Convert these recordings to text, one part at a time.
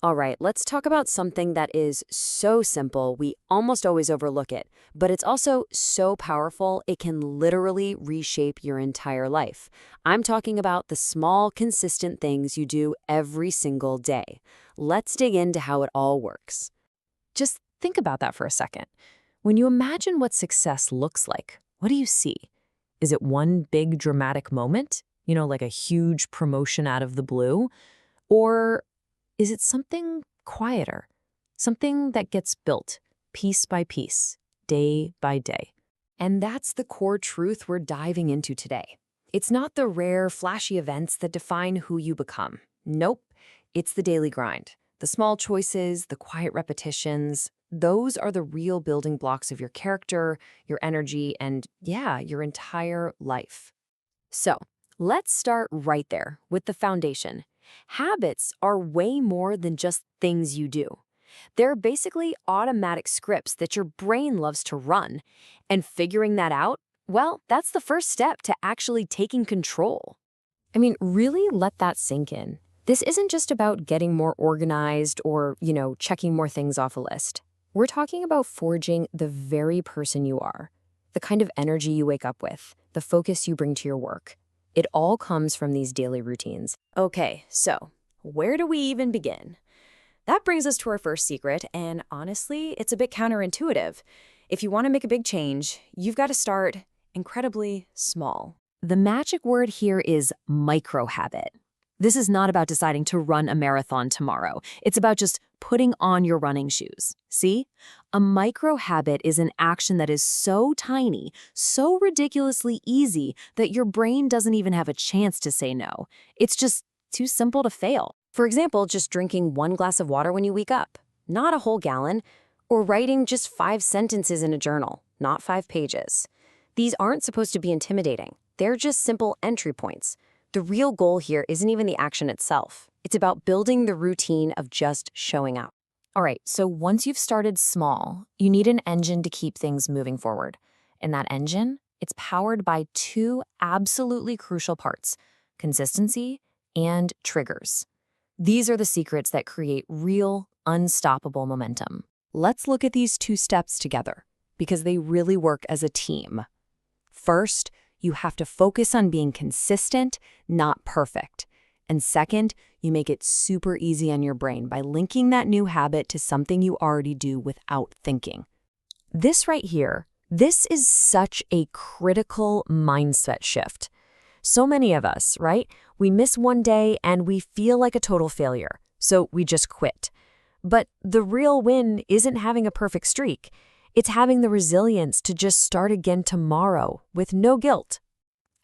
All right, let's talk about something that is so simple, we almost always overlook it, but it's also so powerful, it can literally reshape your entire life. I'm talking about the small, consistent things you do every single day. Let's dig into how it all works. Just think about that for a second. When you imagine what success looks like, what do you see? Is it one big dramatic moment? Like a huge promotion out of the blue? Or is it something quieter? Something that gets built piece by piece, day by day? And that's the core truth we're diving into today. It's not the rare, flashy events that define who you become. Nope, it's the daily grind. The small choices, the quiet repetitions, those are the real building blocks of your character, your energy, and yeah, your entire life. So, let's start right there with the foundation. Habits are way more than just things you do. They're basically automatic scripts that your brain loves to run. And figuring that out, well, that's the first step to actually taking control. I mean, really let that sink in. This isn't just about getting more organized or, checking more things off a list. We're talking about forging the very person you are, the kind of energy you wake up with, the focus you bring to your work. It all comes from these daily routines. Okay, so where do we even begin? That brings us to our first secret, and honestly, it's a bit counterintuitive. If you want to make a big change, you've got to start incredibly small. The magic word here is micro-habit. This is not about deciding to run a marathon tomorrow. It's about just putting on your running shoes. See? A micro-habit is an action that is so tiny, so ridiculously easy that your brain doesn't even have a chance to say no. It's just too simple to fail. For example, just drinking 1 glass of water when you wake up, not a whole gallon, or writing just 5 sentences in a journal, not 5 pages. These aren't supposed to be intimidating. They're just simple entry points. The real goal here isn't even the action itself. It's about building the routine of just showing up. All right, so once you've started small, you need an engine to keep things moving forward. And that engine, it's powered by two absolutely crucial parts: consistency and triggers. These are the secrets that create real, unstoppable momentum. Let's look at these 2 steps together, because they really work as a team. First, you have to focus on being consistent, not perfect. And second, you make it super easy on your brain by linking that new habit to something you already do without thinking. This right here, this is such a critical mindset shift. So many of us, right? We miss one day and we feel like a total failure, so we just quit. But the real win isn't having a perfect streak. It's having the resilience to just start again tomorrow with no guilt.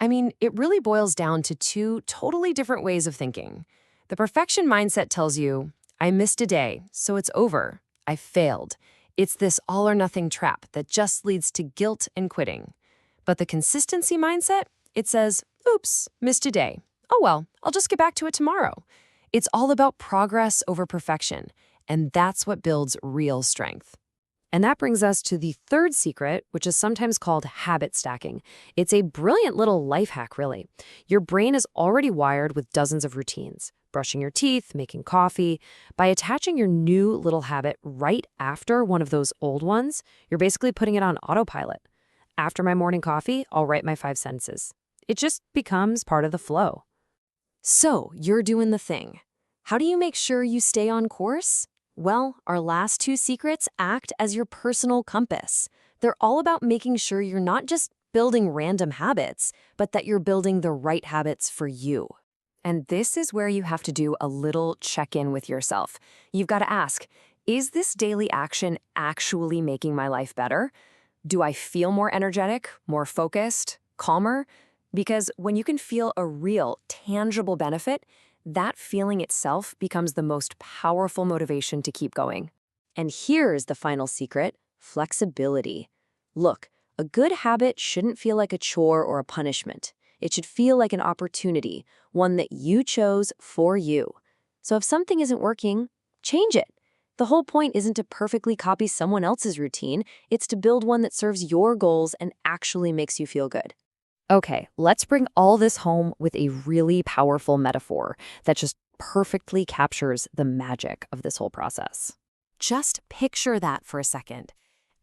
I mean, it really boils down to 2 totally different ways of thinking. The perfection mindset tells you, I missed a day, so it's over. I failed. It's this all or nothing trap that just leads to guilt and quitting. But the consistency mindset, it says, oops, missed a day. Oh well, I'll just get back to it tomorrow. It's all about progress over perfection, and that's what builds real strength. And that brings us to the third secret, which is sometimes called habit stacking. It's a brilliant little life hack, really. Your brain is already wired with dozens of routines: brushing your teeth, making coffee. By attaching your new little habit right after one of those old ones, you're basically putting it on autopilot. After my morning coffee, I'll write my 5 sentences. It just becomes part of the flow. So, you're doing the thing. How do you make sure you stay on course? Well, our last 2 secrets act as your personal compass. They're all about making sure you're not just building random habits, but that you're building the right habits for you. And this is where you have to do a little check-in with yourself. You've got to ask, is this daily action actually making my life better? Do I feel more energetic, more focused, calmer? Because when you can feel a real, tangible benefit, that feeling itself becomes the most powerful motivation to keep going. And here's the final secret: flexibility. Look, a good habit shouldn't feel like a chore or a punishment. It should feel like an opportunity, one that you chose for you. So if something isn't working, change it. The whole point isn't to perfectly copy someone else's routine, it's to build one that serves your goals and actually makes you feel good. Okay, let's bring all this home with a really powerful metaphor that just perfectly captures the magic of this whole process. Just picture that for a second.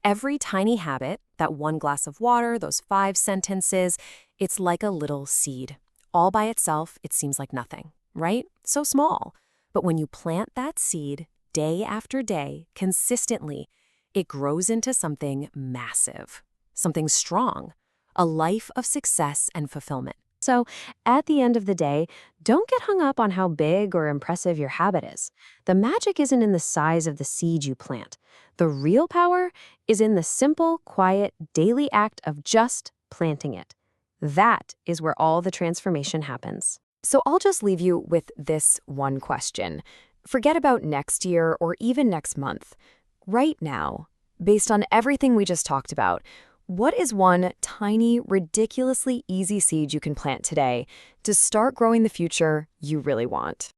Every tiny habit, that one glass of water, those 5 sentences, it's like a little seed. All by itself, it seems like nothing, right? So small. But when you plant that seed day after day, consistently, it grows into something massive, something strong, a life of success and fulfillment. So, at the end of the day, don't get hung up on how big or impressive your habit is. The magic isn't in the size of the seed you plant. The real power is in the simple, quiet, daily act of just planting it. That is where all the transformation happens. So I'll just leave you with this one question. Forget about next year or even next month. Right now, based on everything we just talked about, what is one tiny, ridiculously easy seed you can plant today to start growing the future you really want?